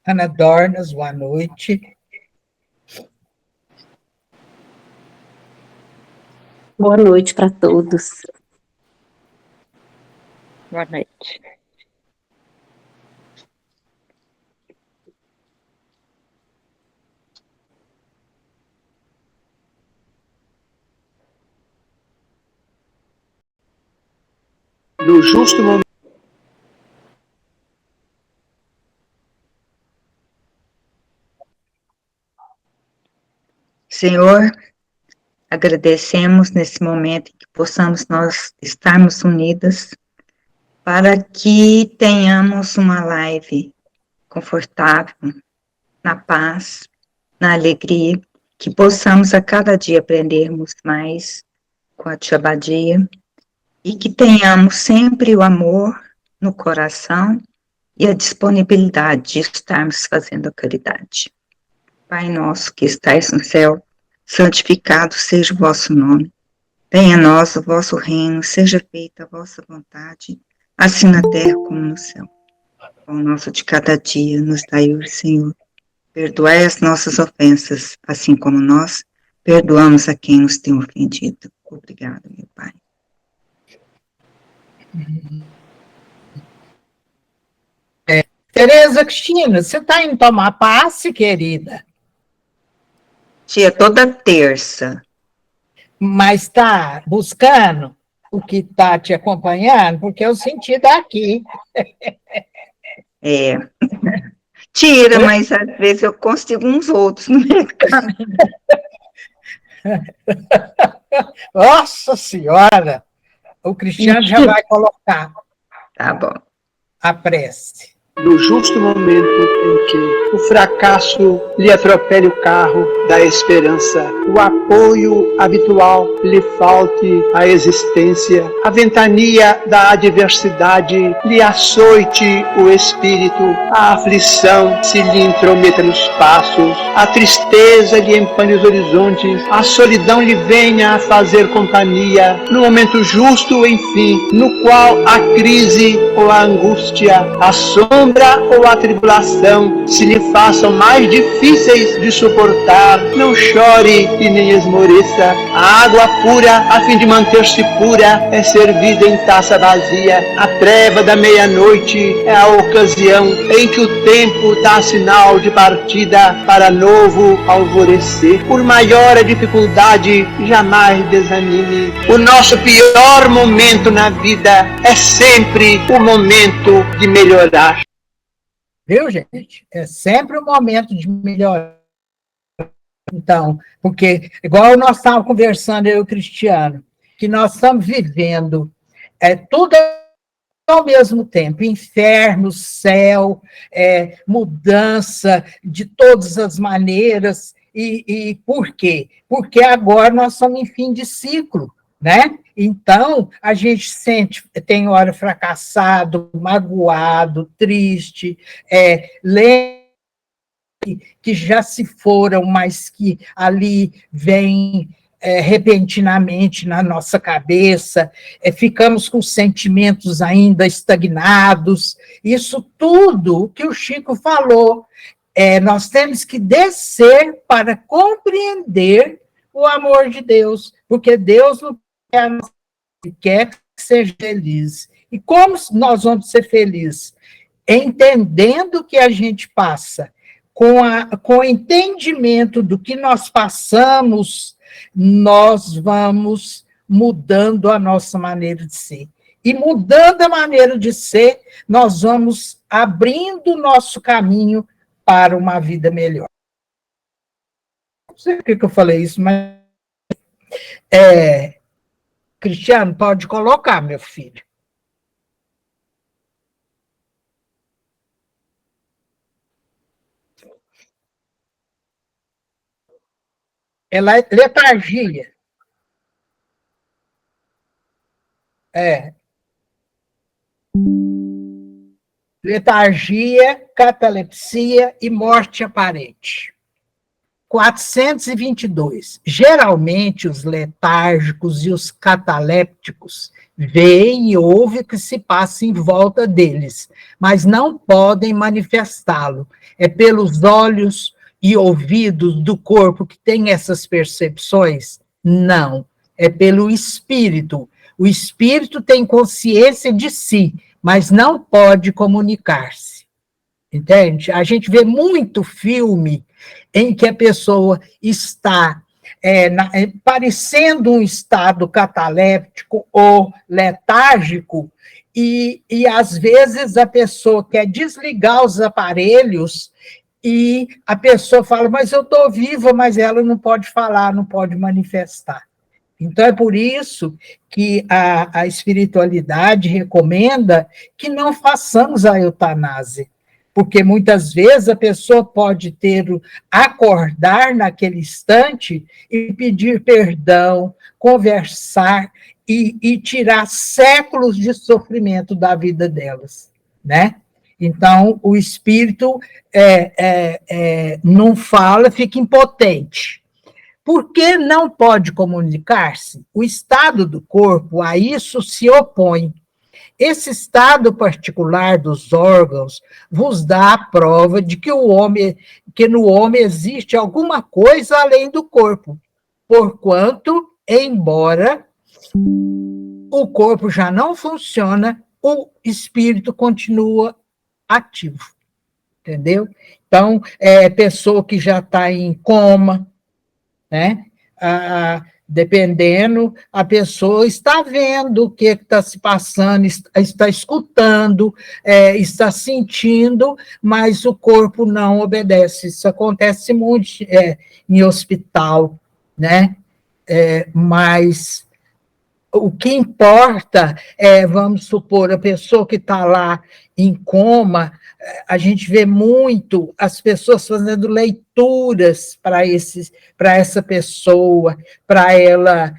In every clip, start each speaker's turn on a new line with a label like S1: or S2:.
S1: Ana Dornas, boa noite.
S2: Boa noite para todos.
S3: Boa noite.
S4: No justo momento.
S5: Senhor, agradecemos nesse momento que possamos nós estarmos unidas para que tenhamos uma live confortável, na paz, na alegria, que possamos a cada dia aprendermos mais com a tia Badia e que tenhamos sempre o amor no coração e a disponibilidade de estarmos fazendo a caridade. Pai nosso que estais no céu, santificado seja o vosso nome. Venha a nós o vosso reino, seja feita a vossa vontade, assim na terra como no céu. O pão nosso de cada dia nos dai hoje, Senhor. Perdoai as nossas ofensas, assim como nós perdoamos a quem nos tem ofendido. Obrigada, meu Pai.
S1: Tereza Cristina, você está indo tomar passe, querida?
S5: Tia, toda terça.
S1: Mas está buscando o que está te acompanhando? Porque eu senti daqui.
S5: É. Tira, mas às vezes eu consigo uns outros no mercado.
S1: Nossa Senhora! O Cristiano já vai colocar.
S5: Tá bom.
S1: A prece.
S4: No justo momento em que o fracasso lhe atropele o carro da esperança, o apoio habitual lhe falte à existência, a ventania da adversidade lhe açoite o espírito, a aflição se lhe intrometa nos passos, a tristeza lhe empane os horizontes, a solidão lhe venha a fazer companhia, no momento justo, enfim, no qual a crise ou a angústia, a sombra ou a tribulação se lhe façam mais difíceis de suportar, não chore e nem esmoreça. A água pura, a fim de manter-se pura, é servida em taça vazia. A treva da meia-noite é a ocasião em que o tempo dá sinal de partida para novo alvorecer. Por maior a dificuldade, jamais desanime. O nosso pior momento na vida é sempre o momento de melhorar.
S1: Viu, gente? É sempre o momento de melhorar. Então, porque, igual nós estávamos conversando, eu e o Cristiano, que nós estamos vivendo tudo ao mesmo tempo, inferno, céu, mudança de todas as maneiras. E por quê? Porque agora nós estamos em fim de ciclo, né? Então, a gente tem hora fracassado, magoado, triste, que já se foram, mas que ali vem repentinamente na nossa cabeça, ficamos com sentimentos ainda estagnados. Isso tudo que o Chico falou, nós temos que descer para compreender o amor de Deus, porque Deus não quer que seja feliz. E como nós vamos ser felizes? Entendendo que a gente passa, com o entendimento do que nós passamos, nós vamos mudando a nossa maneira de ser. E mudando a maneira de ser, nós vamos abrindo o nosso caminho para uma vida melhor. Não sei por que eu falei isso, mas... Cristiano, pode colocar, meu filho. Ela é letargia. Letargia, catalepsia e morte aparente. 422. Geralmente, os letárgicos e os catalépticos veem e ouvem o que se passa em volta deles, mas não podem manifestá-lo. É pelos olhos e ouvidos do corpo que tem essas percepções? Não, é pelo espírito. O espírito tem consciência de si, mas não pode comunicar-se. Entende? A gente vê muito filme em que a pessoa está parecendo um estado cataléptico ou letárgico, e às vezes a pessoa quer desligar os aparelhos e a pessoa fala, mas eu estou viva, mas ela não pode falar, não pode manifestar. Então, é por isso que a espiritualidade recomenda que não façamos a eutanásia, porque muitas vezes a pessoa pode acordar naquele instante e pedir perdão, conversar e tirar séculos de sofrimento da vida delas, né? Então, o espírito não fala, fica impotente. Por que não pode comunicar-se? O estado do corpo a isso se opõe. Esse estado particular dos órgãos vos dá a prova de que no homem existe alguma coisa além do corpo, porquanto, embora o corpo já não funciona, o espírito continua ativo, entendeu? Então, pessoa que já está em coma, né? Dependendo, a pessoa está vendo o que está se passando, está escutando, está sentindo, mas o corpo não obedece. Isso acontece muito em hospital, né? Mas o que importa vamos supor, a pessoa que está lá em coma, a gente vê muito as pessoas fazendo leituras para essa pessoa, para ela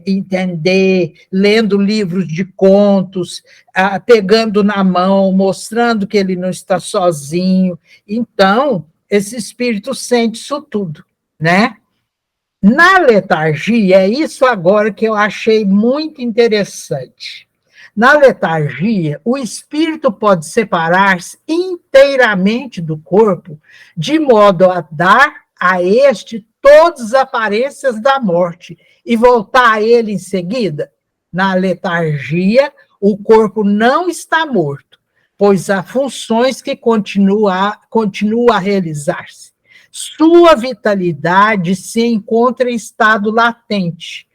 S1: entender, lendo livros de contos, pegando na mão, mostrando que ele não está sozinho. Então, esse espírito sente isso tudo, né? Na letargia, é isso agora que eu achei muito interessante. Na letargia, o espírito pode separar-se inteiramente do corpo, de modo a dar a este todas as aparências da morte e voltar a ele em seguida. Na letargia, o corpo não está morto, pois há funções que continuam a realizar-se. Sua vitalidade se encontra em estado latente,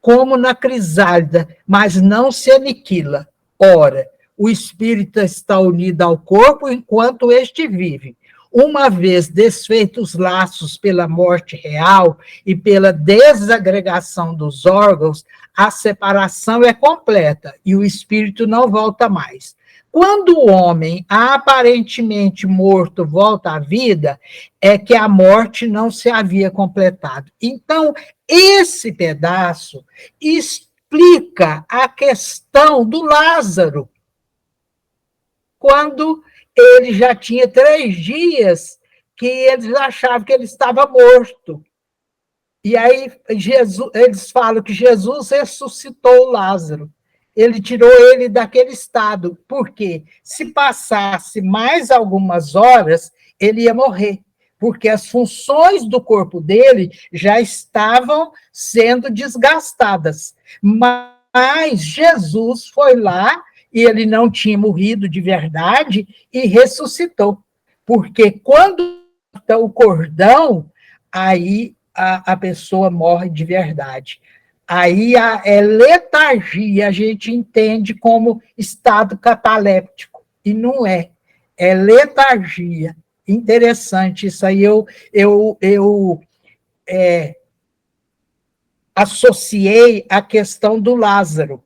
S1: como na crisálida, mas não se aniquila. Ora, o espírito está unido ao corpo enquanto este vive. Uma vez desfeitos os laços pela morte real e pela desagregação dos órgãos, a separação é completa e o espírito não volta mais. Quando o homem, aparentemente morto, volta à vida, é que a morte não se havia completado. Então, esse pedaço explica a questão do Lázaro, quando ele já tinha 3 dias que eles achavam que ele estava morto. E aí eles falam que Jesus ressuscitou o Lázaro. Ele tirou ele daquele estado, porque se passasse mais algumas horas, ele ia morrer, porque as funções do corpo dele já estavam sendo desgastadas. Mas Jesus foi lá, e ele não tinha morrido de verdade, e ressuscitou. Porque quando o cordão, aí a pessoa morre de verdade. Aí letargia a gente entende como estado cataléptico, e não é letargia. Interessante, isso aí eu associei a questão do Lázaro.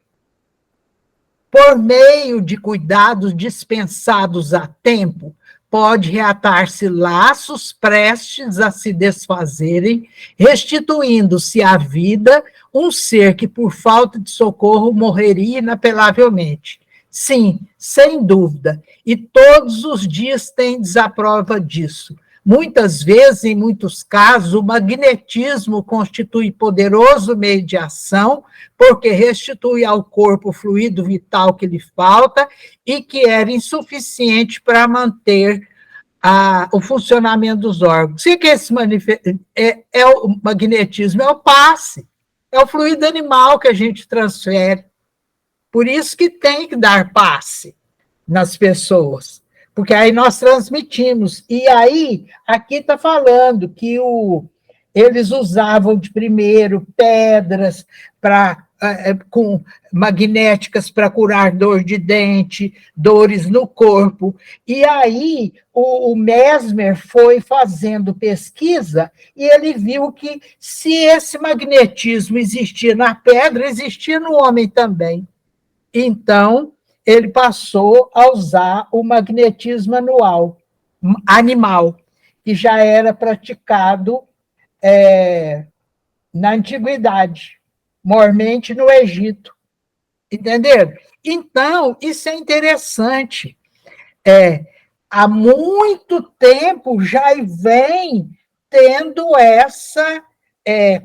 S1: Por meio de cuidados dispensados a tempo, pode reatar-se laços prestes a se desfazerem, restituindo-se à vida um ser que, por falta de socorro, morreria inapelavelmente. Sim, sem dúvida, e todos os dias tendes a prova disso. Muitas vezes, em muitos casos, o magnetismo constitui poderoso meio de ação, porque restitui ao corpo o fluido vital que lhe falta e que era insuficiente para manter o funcionamento dos órgãos. O que é esse o magnetismo? É o passe, é o fluido animal que a gente transfere. Por isso que tem que dar passe nas pessoas, porque aí nós transmitimos. E aí, aqui está falando que eles usavam de primeiro pedras com magnéticas para curar dor de dente, dores no corpo. E aí o Mesmer foi fazendo pesquisa e ele viu que se esse magnetismo existia na pedra, existia no homem também. Então, ele passou a usar o magnetismo animal, que já era praticado na antiguidade, mormente no Egito. Entenderam? Então, isso é interessante. Há muito tempo já vem tendo essa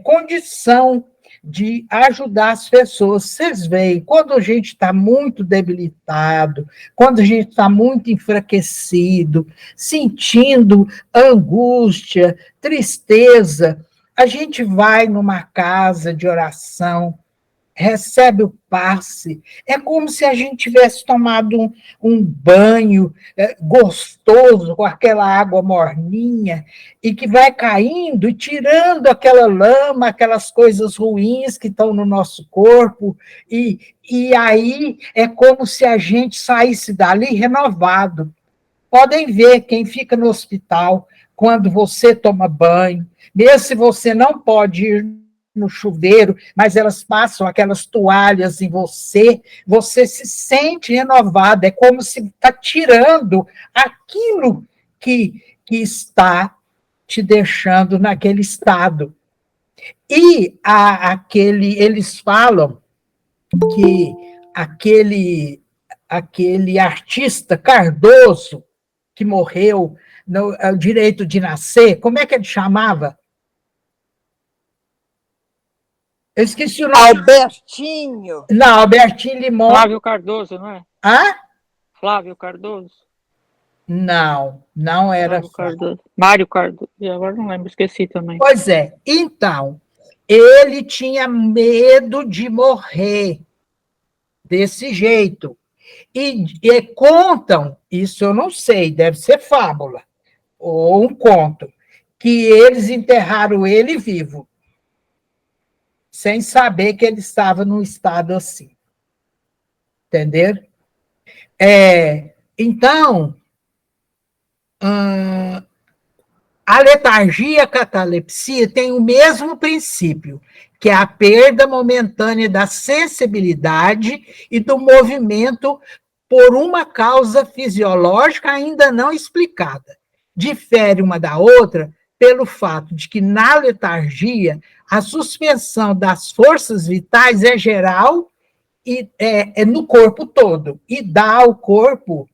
S1: condição de ajudar as pessoas. Vocês veem, quando a gente está muito debilitado, quando a gente está muito enfraquecido, sentindo angústia, tristeza, a gente vai numa casa de oração, recebe o passe, é como se a gente tivesse tomado um banho gostoso com aquela água morninha e que vai caindo e tirando aquela lama, aquelas coisas ruins que estão no nosso corpo, e aí é como se a gente saísse dali renovado. Podem ver quem fica no hospital, quando você toma banho, mesmo se você não pode ir no chuveiro, mas elas passam aquelas toalhas em você, você se sente renovado, é como se está tirando aquilo que está te deixando naquele estado. E eles falam que aquele artista Cardoso, que morreu no Direito de Nascer, como é que ele chamava? Eu esqueci o nome.
S3: Albertinho.
S1: Não, Albertinho Limão.
S6: Flávio Cardoso, não é?
S1: Hã?
S6: Flávio Cardoso?
S1: Não era.
S6: Flávio Cardoso. Mário Cardoso. E agora não lembro, esqueci também.
S1: Pois é. Então, ele tinha medo de morrer desse jeito. E contam, isso eu não sei, deve ser fábula, ou um conto, que eles enterraram ele vivo, sem saber que ele estava num estado assim. Entenderam? Então, a letargia e a catalepsia têm o mesmo princípio, que é a perda momentânea da sensibilidade e do movimento por uma causa fisiológica ainda não explicada. Difere uma da outra pelo fato de que, na letargia, a suspensão das forças vitais é geral e é no corpo todo, e dá ao corpo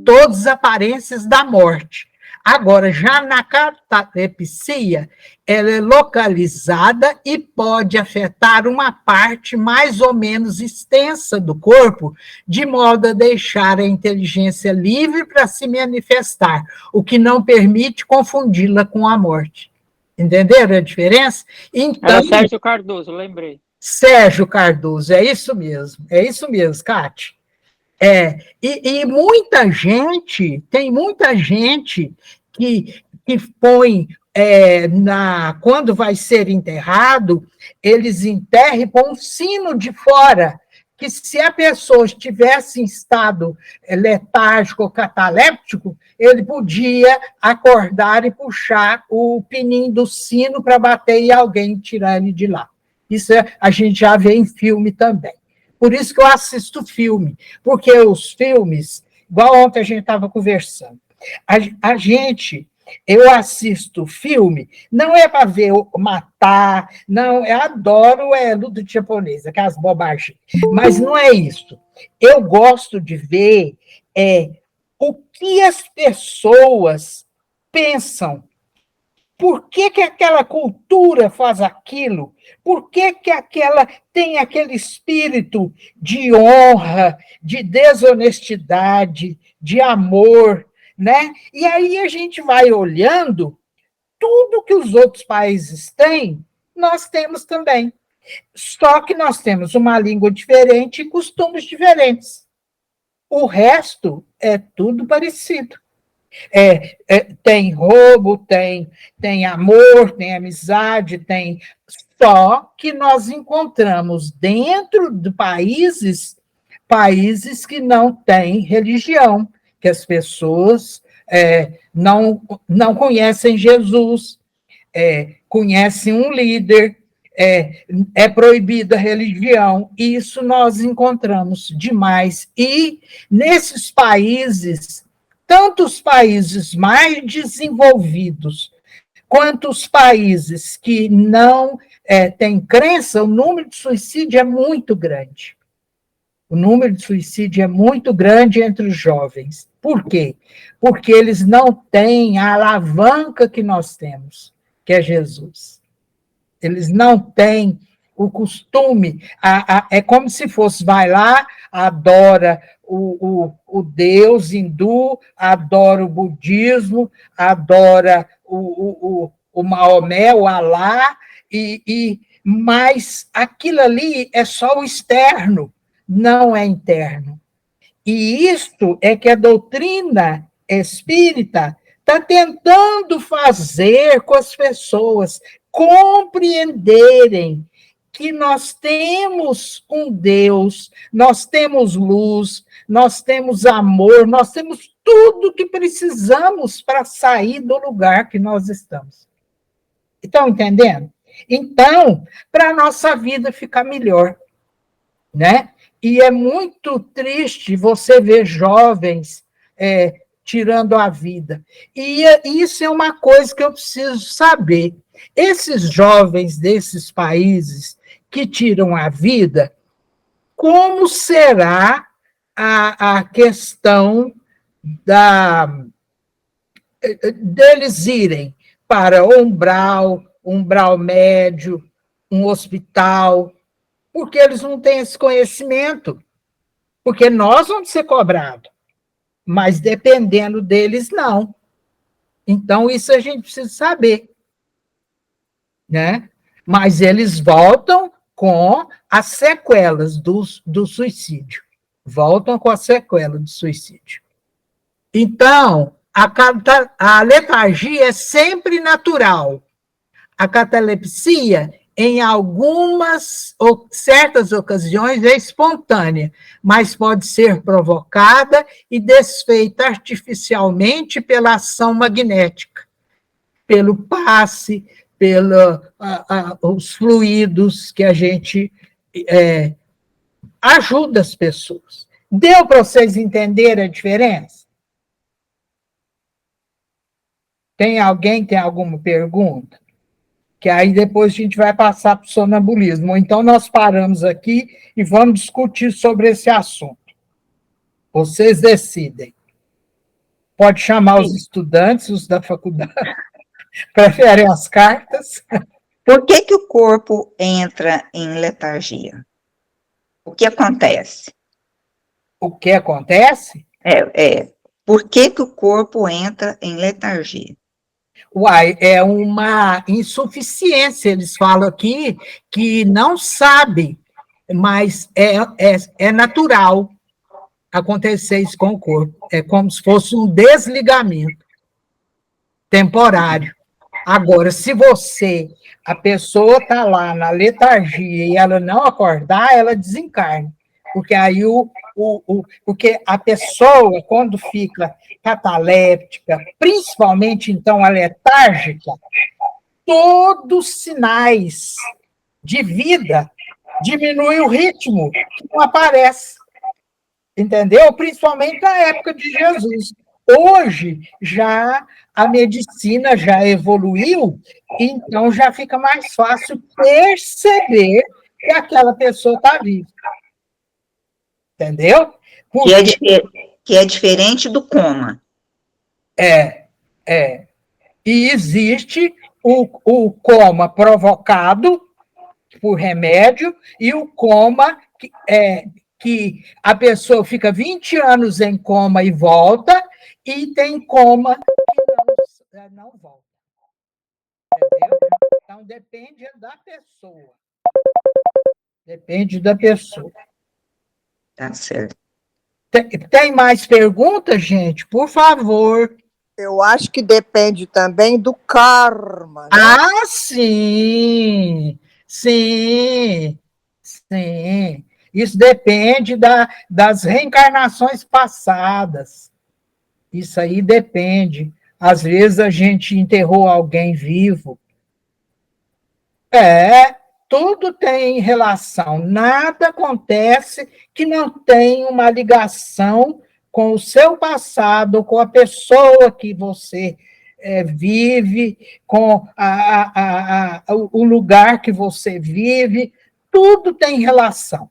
S1: todas as aparências da morte. Agora, já na catalepsia, ela é localizada e pode afetar uma parte mais ou menos extensa do corpo, de modo a deixar a inteligência livre para se manifestar, o que não permite confundi-la com a morte. Entenderam a diferença? Então,
S6: era Sérgio Cardoso, lembrei.
S1: Sérgio Cardoso, é isso mesmo, Cátia. E muita gente, tem muita gente que põe, quando vai ser enterrado, eles enterram e põem um sino de fora, que se a pessoa estivesse em estado letárgico ou cataléptico, ele podia acordar e puxar o pininho do sino para bater em alguém e tirar ele de lá. Isso a gente já vê em filme também. Por isso que eu assisto filme, porque os filmes, igual ontem a gente estava conversando, eu assisto filme, não é para ver matar, não, eu adoro luta japonesa, aquelas bobagens, mas não é isso. Eu gosto de ver o que as pessoas pensam. Por que que aquela cultura faz aquilo? Por que que aquela tem aquele espírito de honra, de desonestidade, de amor, né? E aí a gente vai olhando tudo que os outros países têm, nós temos também. Só que nós temos uma língua diferente e costumes diferentes. O resto é tudo parecido. Tem roubo, tem amor, tem amizade, tem. Só que nós encontramos dentro de países que não têm religião, que as pessoas não conhecem Jesus, conhecem um líder, é proibida a religião, e isso nós encontramos demais. E nesses países, tanto os países mais desenvolvidos, quanto os países que não têm crença, o número de suicídio é muito grande. O número de suicídio é muito grande entre os jovens. Por quê? Porque eles não têm a alavanca que nós temos, que é Jesus. Eles não têm o costume, é como se fosse, vai lá, adora o Deus hindu, adora o budismo, adora o Maomé, o Alá, mas aquilo ali é só o externo, não é interno. E isto é que a doutrina espírita está tentando fazer com as pessoas compreenderem que nós temos um Deus, nós temos luz, nós temos amor, nós temos tudo que precisamos para sair do lugar que nós estamos. Estão entendendo? Então, para a nossa vida ficar melhor, né? E é muito triste você ver jovens tirando a vida. E isso é uma coisa que eu preciso saber. Esses jovens desses países que tiram a vida, como será a questão deles irem para umbral médio, um hospital, porque eles não têm esse conhecimento, porque nós vamos ser cobrados, mas dependendo deles, não. Então, isso a gente precisa saber, né? Mas eles voltam com as sequelas do suicídio. Voltam com a sequela do suicídio. Então, a letargia é sempre natural. A catalepsia, em algumas ou certas ocasiões, é espontânea, mas pode ser provocada e desfeita artificialmente pela ação magnética, pelo passe, pelos fluidos que a gente ajuda as pessoas. Deu para vocês entenderem a diferença? Tem alguém que tem alguma pergunta? Que aí depois a gente vai passar para o sonambulismo. Então, nós paramos aqui e vamos discutir sobre esse assunto. Vocês decidem. Pode chamar os estudantes, os da faculdade. Preferem as cartas?
S5: Por que que o corpo entra em letargia? O que acontece?
S1: O que acontece?
S5: Por que que o corpo entra em letargia?
S1: Uai, é uma insuficiência. Eles falam aqui que não sabe, mas é natural acontecer isso com o corpo. É como se fosse um desligamento temporário. Agora, se a pessoa está lá na letargia e ela não acordar, ela desencarna. Porque aí porque a pessoa, quando fica cataléptica, principalmente, então, a letárgica, todos os sinais de vida diminuem o ritmo, que não aparece. Entendeu? Principalmente na época de Jesus. Hoje, já a medicina já evoluiu, então já fica mais fácil perceber que aquela pessoa está viva. Entendeu?
S5: Que é diferente do coma.
S1: E existe o coma provocado por remédio e o coma que a pessoa fica 20 anos em coma e volta, e tem coma que não volta. Entendeu? Então, depende da pessoa. Depende da pessoa.
S5: Tá certo.
S1: Tem mais perguntas, gente? Por favor.
S3: Eu acho que depende também do karma, né?
S1: Ah, sim! Sim! Sim! Isso depende das reencarnações passadas. Isso aí depende. Às vezes a gente enterrou alguém vivo. Tudo tem relação. Nada acontece que não tenha uma ligação com o seu passado, com a pessoa que você vive, com o lugar que você vive. Tudo tem relação.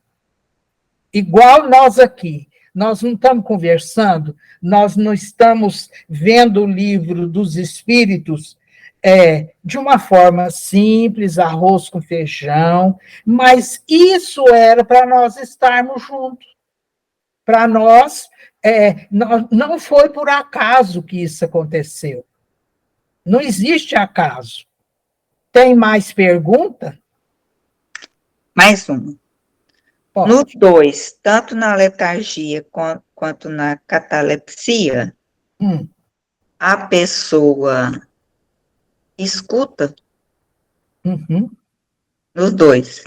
S1: Igual nós aqui. Nós não estamos conversando, nós não estamos vendo o livro dos espíritos de uma forma simples, arroz com feijão, mas isso era para nós estarmos juntos. Para nós, não foi por acaso que isso aconteceu. Não existe acaso. Tem mais pergunta?
S5: Mais uma.
S1: Pode.
S5: No 2, tanto na letargia quanto na catalepsia, a pessoa escuta nos dois.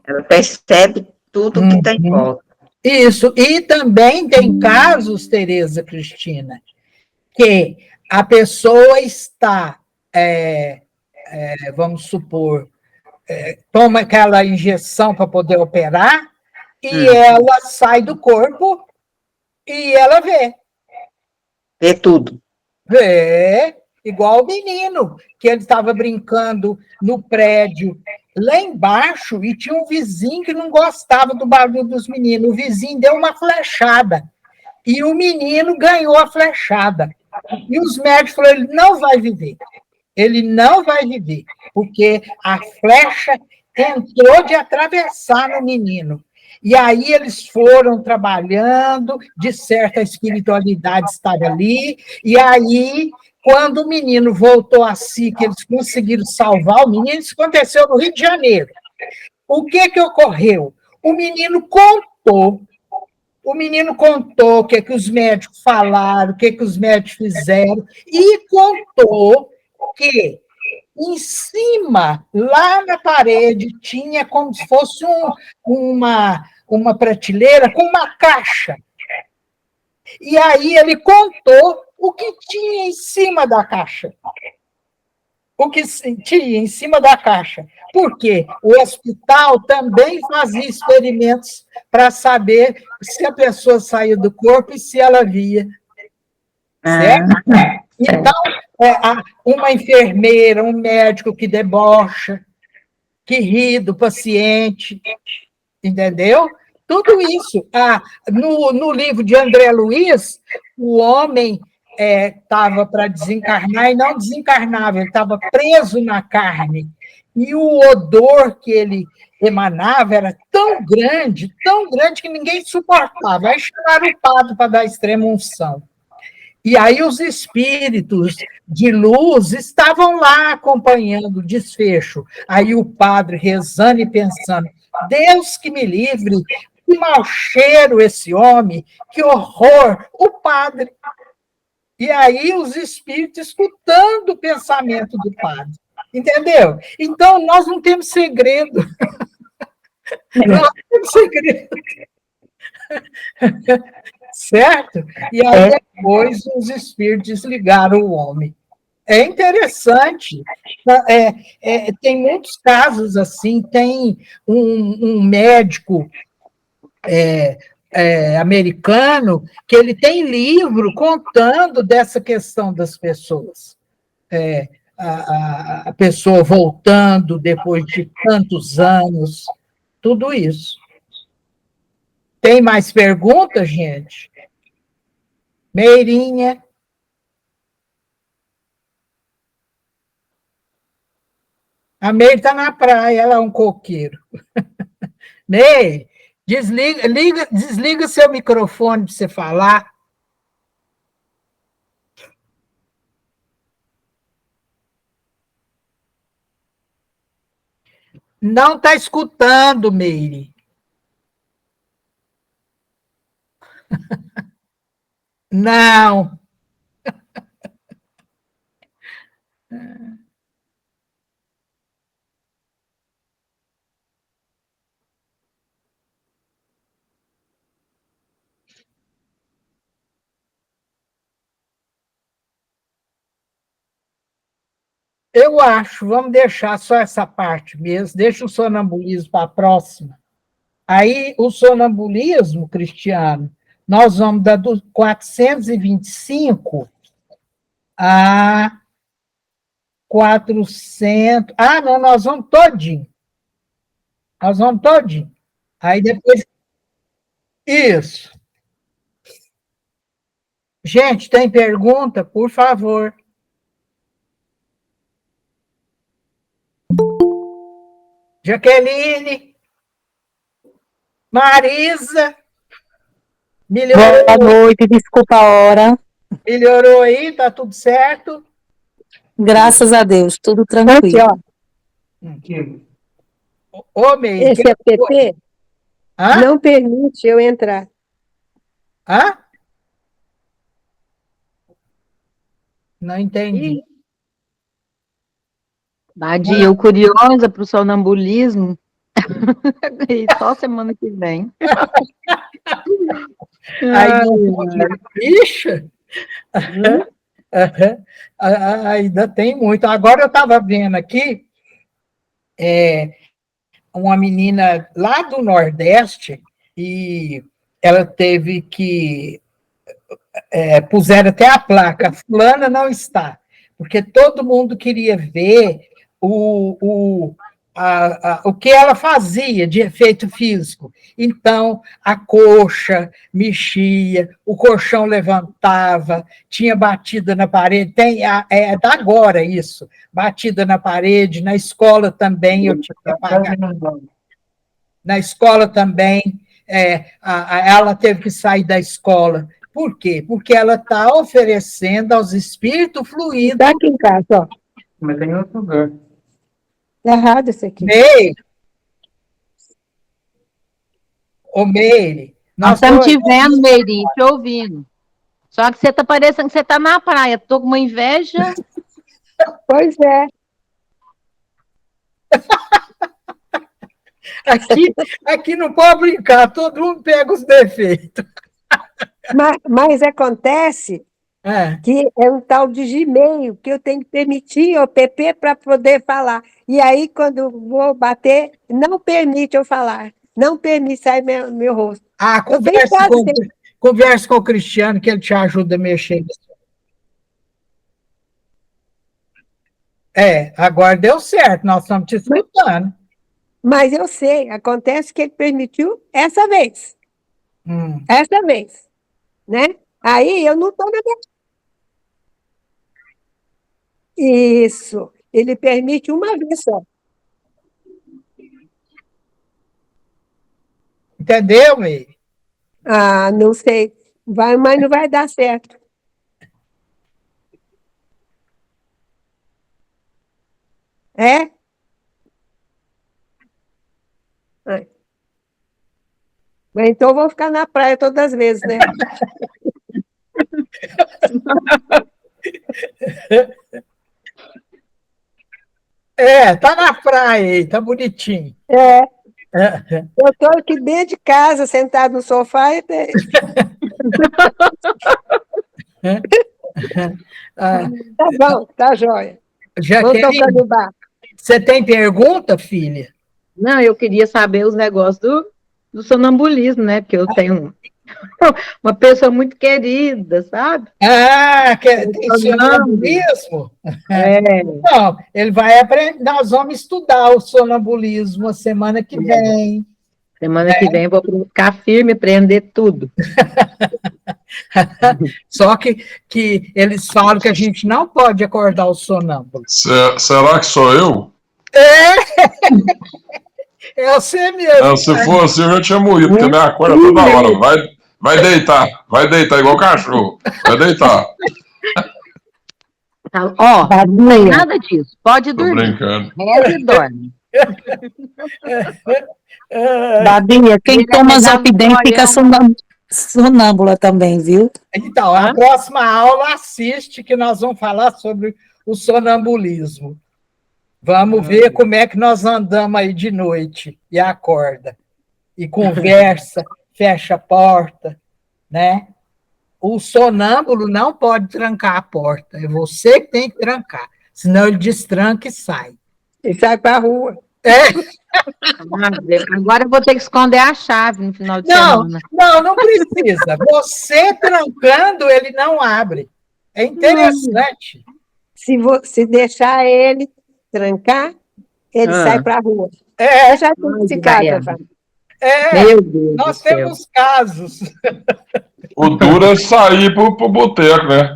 S5: Ela percebe tudo que está em volta.
S1: Isso. E também tem casos, Tereza Cristina, que a pessoa está, vamos supor, toma aquela injeção para poder operar, e ela sai do corpo e ela vê.
S5: Vê tudo.
S1: Vê, igual o menino, que ele estava brincando no prédio lá embaixo e tinha um vizinho que não gostava do barulho dos meninos. O vizinho deu uma flechada e o menino ganhou a flechada. E os médicos falaram, ele não vai viver. Ele não vai viver, porque a flecha entrou de atravessar no menino. E aí eles foram trabalhando, de certa espiritualidade estava ali, e aí, quando o menino voltou a si, que eles conseguiram salvar o menino, isso aconteceu no Rio de Janeiro. O que ocorreu? O menino contou o que os médicos falaram, o que os médicos fizeram, e contou que em cima, lá na parede, tinha como se fosse uma prateleira com uma caixa. E aí ele contou o que tinha em cima da caixa. O que tinha em cima da caixa. Porque o hospital também fazia experimentos para saber se a pessoa saía do corpo e se ela via. Certo? Então, uma enfermeira, um médico que debocha, que ri do paciente, entendeu? Tudo isso. No livro de André Luiz, o homem estava para desencarnar e não desencarnava, ele estava preso na carne. E o odor que ele emanava era tão grande que ninguém suportava. Aí chamaram o padre para dar extrema unção. E aí os espíritos de luz estavam lá acompanhando o desfecho. Aí o padre rezando e pensando, Deus que me livre, que mau cheiro esse homem, que horror, o padre. E aí os espíritos escutando o pensamento do padre. Entendeu? Então, nós não temos segredo. Nós não temos segredo. Certo? E aí depois os espíritos desligaram o homem. É interessante. Tem muitos casos assim. Tem um médico americano que ele tem livro contando dessa questão das pessoas. A pessoa voltando depois de tantos anos, tudo isso. Tem mais perguntas, gente? Meirinha? A Meire está na praia, ela é um coqueiro. Meire, desliga seu microfone para você falar. Não está escutando, Meire. Não. Eu acho, vamos deixar só essa parte mesmo, deixa o sonambulismo para a próxima. Aí, o sonambulismo, Cristiano, nós vamos dar do 425 a 400. Ah, não, nós vamos todinho. Nós vamos todinho. Aí depois. Isso. Gente, tem pergunta? Por favor. Jaqueline. Marisa. Melhorou?
S2: Boa noite, desculpa a hora.
S1: Melhorou aí? Tá tudo certo?
S2: Graças a Deus, tudo tranquilo.
S1: Ô, Meire.
S7: Esse app
S1: Hã?
S7: não permite eu entrar.
S1: Hã? Não entendi.
S5: Badia, eu curiosa para o sonambulismo. E só semana que vem.
S1: Aí, bicha, ainda tem muito. Agora eu estava vendo aqui uma menina lá do Nordeste e ela teve que puseram até a placa, fulana não está, porque todo mundo queria ver o que ela fazia de efeito físico. Então, a coxa mexia, o colchão levantava, tinha batida na parede, é da agora isso, batida na parede, na escola também, eu tinha que apagar. Na escola também, ela teve que sair da escola. Por quê? Porque ela está oferecendo aos espíritos fluidos.
S7: Está aqui em casa, ó.
S8: Mas tem outro lugar.
S7: Tá errado esse aqui.
S1: Meire. Ô, Meire.
S9: Nós estamos te vendo, Meire, te ouvindo. Só que você está parecendo que você está na praia. Estou com uma inveja.
S7: Pois é.
S1: Aqui não pode brincar, todo mundo pega os defeitos.
S7: Mas acontece que é um tal de Gmail, que eu tenho que permitir o PP para poder falar. E aí, quando vou bater, não permite eu falar. Não permite sair meu rosto.
S1: Converse com o Cristiano, que ele te ajuda a mexer. Agora deu certo, nós estamos te escutando.
S7: Mas eu sei, acontece que ele permitiu essa vez. Essa vez. Né? Aí eu não estou na minha... Isso. Ele permite uma vez só.
S1: Entendeu, Meire?
S7: Ah, não sei. Vai, mas não vai dar certo. É? Mas então eu vou ficar na praia todas as vezes, né?
S1: Tá na praia aí, tá bonitinho.
S7: Eu estou aqui dentro de casa, sentado no sofá. Tá bom, tá jóia.
S1: Jaqueline, você tem pergunta, filha?
S5: Não, eu queria saber os negócios do sonambulismo, né? Porque eu tenho uma pessoa muito querida, sabe?
S1: Tem sonambulismo? Não, ele vai aprender, nós vamos estudar o sonambulismo a semana que vem.
S5: Semana que vem eu vou ficar firme, aprender tudo.
S1: Só que eles falam que a gente não pode acordar o sonâmbulo.
S10: Será que sou eu?
S1: É você mesmo.
S8: Não, se fosse, eu já tinha morrido, porque me acorda toda hora. Vai deitar, igual cachorro. Vai deitar.
S9: Ó, não tem nada disso. Pode
S8: Tô
S9: dormir.
S8: brincando.
S9: Reza e dorme.
S2: Babinha, quem toma Zolpidem fica sonâmbula também, viu?
S1: Então, a próxima aula assiste, que nós vamos falar sobre o sonambulismo. Vamos ver como é que nós andamos aí de noite e acorda. E conversa, fecha a porta, né? O sonâmbulo não pode trancar a porta. É você que tem que trancar. Senão ele destranca e sai.
S7: E sai para a rua.
S9: Agora eu vou ter que esconder a chave no final de semana.
S1: Não precisa. Você trancando, ele não abre. É interessante.
S7: Se deixar ele trancar, ele sai para a rua. Eu já tenho esse caso,
S9: Meu Deus
S1: nós
S9: do céu.
S1: temos casos.
S8: O duro é sair pro boteco, né?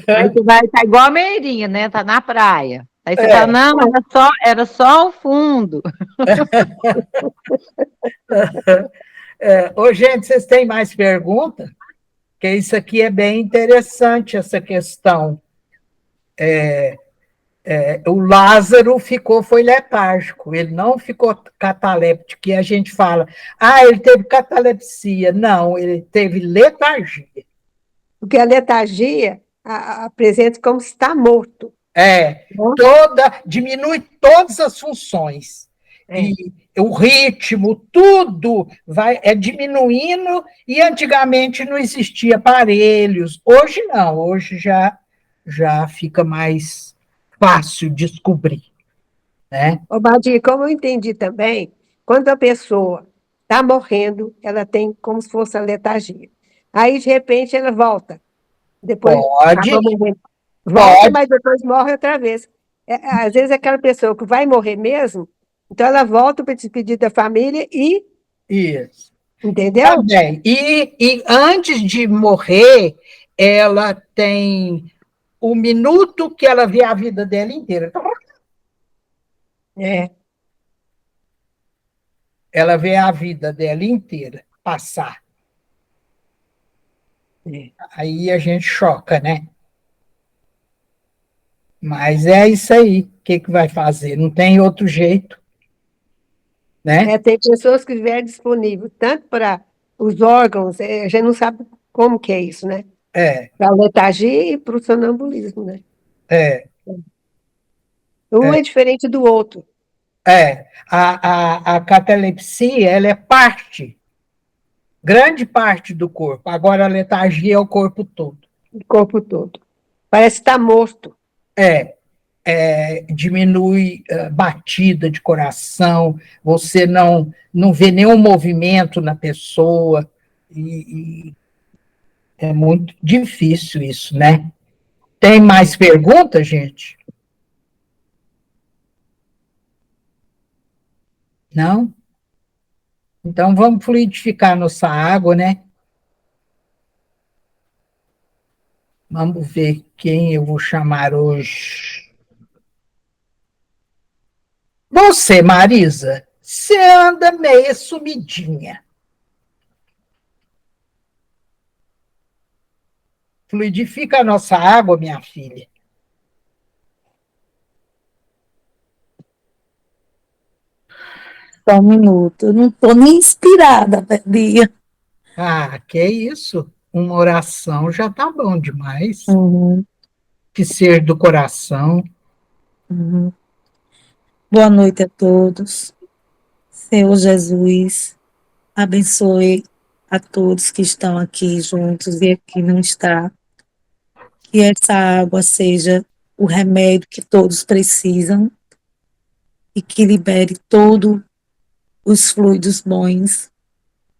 S9: Aí tu vai estar igual a Meirinha, né? Tá na praia. Aí você fala, não, era só o fundo.
S1: Ô, gente, vocês têm mais perguntas? Porque isso aqui é bem interessante, essa questão. O Lázaro foi letárgico, ele não ficou cataléptico, que a gente fala, ele teve catalepsia. Não, ele teve letargia.
S7: Porque a letargia apresenta como se está morto.
S1: Diminui todas as funções. E o ritmo, tudo é diminuindo, e antigamente não existia aparelhos. Hoje não, hoje já fica mais fácil descobrir, né?
S7: Ô, Badir, como eu entendi também, quando a pessoa está morrendo, ela tem como se fosse a letargia. Aí, de repente, ela volta. Depois volta, mas depois morre outra vez. Às vezes, aquela pessoa que vai morrer mesmo, então ela volta para despedir da família e...
S1: Isso.
S7: Entendeu?
S1: Também. E antes de morrer, ela tem o minuto que ela vê a vida dela inteira. Ela vê a vida dela inteira passar. Aí a gente choca, né? Mas é isso aí. O que vai fazer? Não tem outro jeito. Né?
S7: Tem pessoas que estiverem disponíveis, tanto para os órgãos, a gente não sabe como que é isso, né? Para a letargia e para o sonambulismo, né? Um é diferente do outro.
S1: A catalepsia, ela é grande parte do corpo. Agora, a letargia é o corpo todo.
S7: O corpo todo. Parece estar morto.
S1: Diminui batida de coração, você não vê nenhum movimento na pessoa, e é muito difícil isso, né? Tem mais perguntas, gente? Não? Então, vamos fluidificar nossa água, né? Vamos ver quem eu vou chamar hoje. Você, Marisa, você anda meio sumidinha. Fluidifica a nossa água, minha filha.
S2: Só um minuto. Eu não estou nem inspirada, Bia.
S1: Que isso? Uma oração já está bom demais. Que ser do coração.
S2: Boa noite a todos. Senhor Jesus, abençoe a todos que estão aqui juntos e aqui não está. Que essa água seja o remédio que todos precisam e que libere todos os fluidos bons.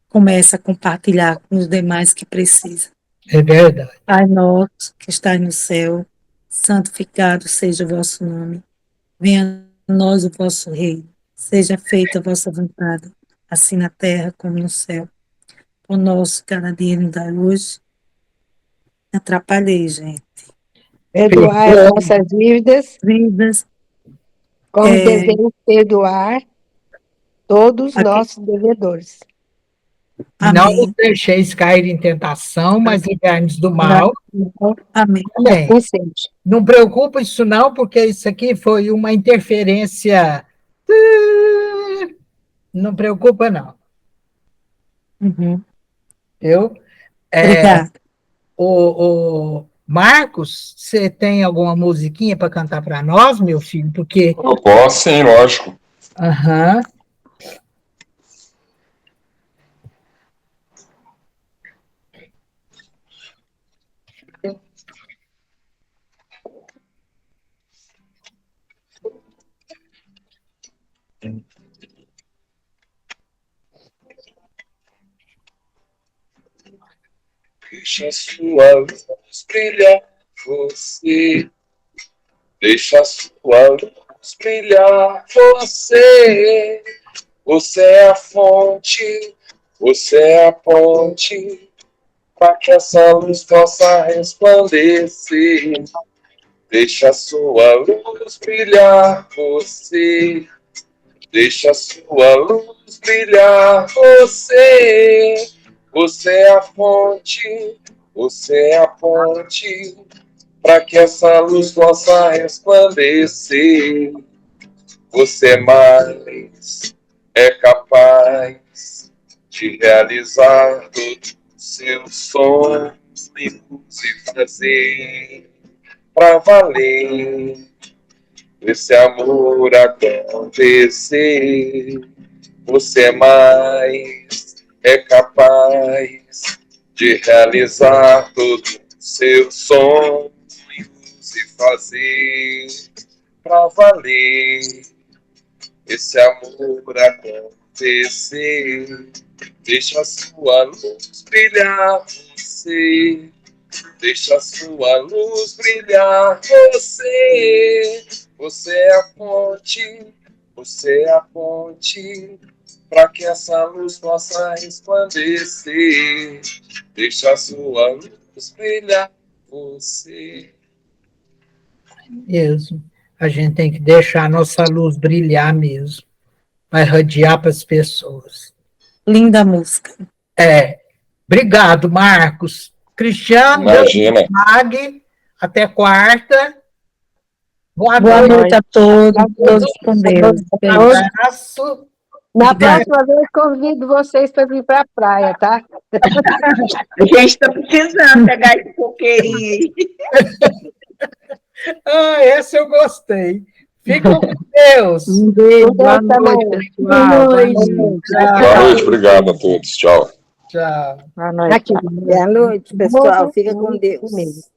S2: Comece a compartilhar com os demais que precisam.
S1: É verdade.
S2: Pai nosso que está no céu, santificado seja o vosso nome. Venha a nós o vosso reino. Seja feita a vossa vontade, assim na terra como no céu. O nosso cada dia nos dá hoje. Atrapalhei, gente.
S7: Perdoar as nossas dívidas, como devemos perdoar todos os nossos devedores.
S1: Não nos deixeis cair em tentação, mas livrai-nos do mal.
S2: Amém.
S1: Amém. Não preocupa isso não, porque isso aqui foi uma interferência. Não preocupa não. Eu?
S2: Obrigada.
S1: O Marcos, você tem alguma musiquinha para cantar para nós, meu filho? Porque...
S8: Eu posso, sim, lógico.
S1: Aham.
S10: Deixa sua luz brilhar você. Deixa sua luz brilhar você. Você é a fonte, você é a ponte, para que essa luz possa resplandecer. Deixa sua luz brilhar você. Deixa sua luz brilhar você. Você é a fonte, você é a ponte, para que essa luz possa resplandecer. Você mais é capaz de realizar todos os seus sonhos e fazer pra valer esse amor acontecer. Você mais é capaz de realizar todos os seus sonhos e fazer pra valer esse amor acontecer. Deixa a sua luz brilhar você. Deixa a sua luz brilhar você. Você é a ponte, você é a ponte, para que essa luz possa resplandecer. Deixa a sua luz brilhar você.
S1: Mesmo. A gente tem que deixar a nossa luz brilhar mesmo. Vai radiar para as pessoas.
S2: Linda música.
S1: Obrigado, Marcos. Cristiano,
S8: Imagina.
S1: Mag, até quarta.
S2: Boa noite a todos com Deus.
S1: Um abraço.
S7: Na próxima vez, convido vocês para vir para a praia, tá?
S5: A gente está precisando pegar esse coqueirinho aí.
S1: Essa eu gostei. Ficam com Deus.
S9: Um beijo, boa noite, pessoal.
S2: Boa noite.
S8: Boa noite, obrigado a todos. Tchau.
S1: Tchau.
S9: Boa noite.
S3: Boa noite, pessoal. Fica com Deus.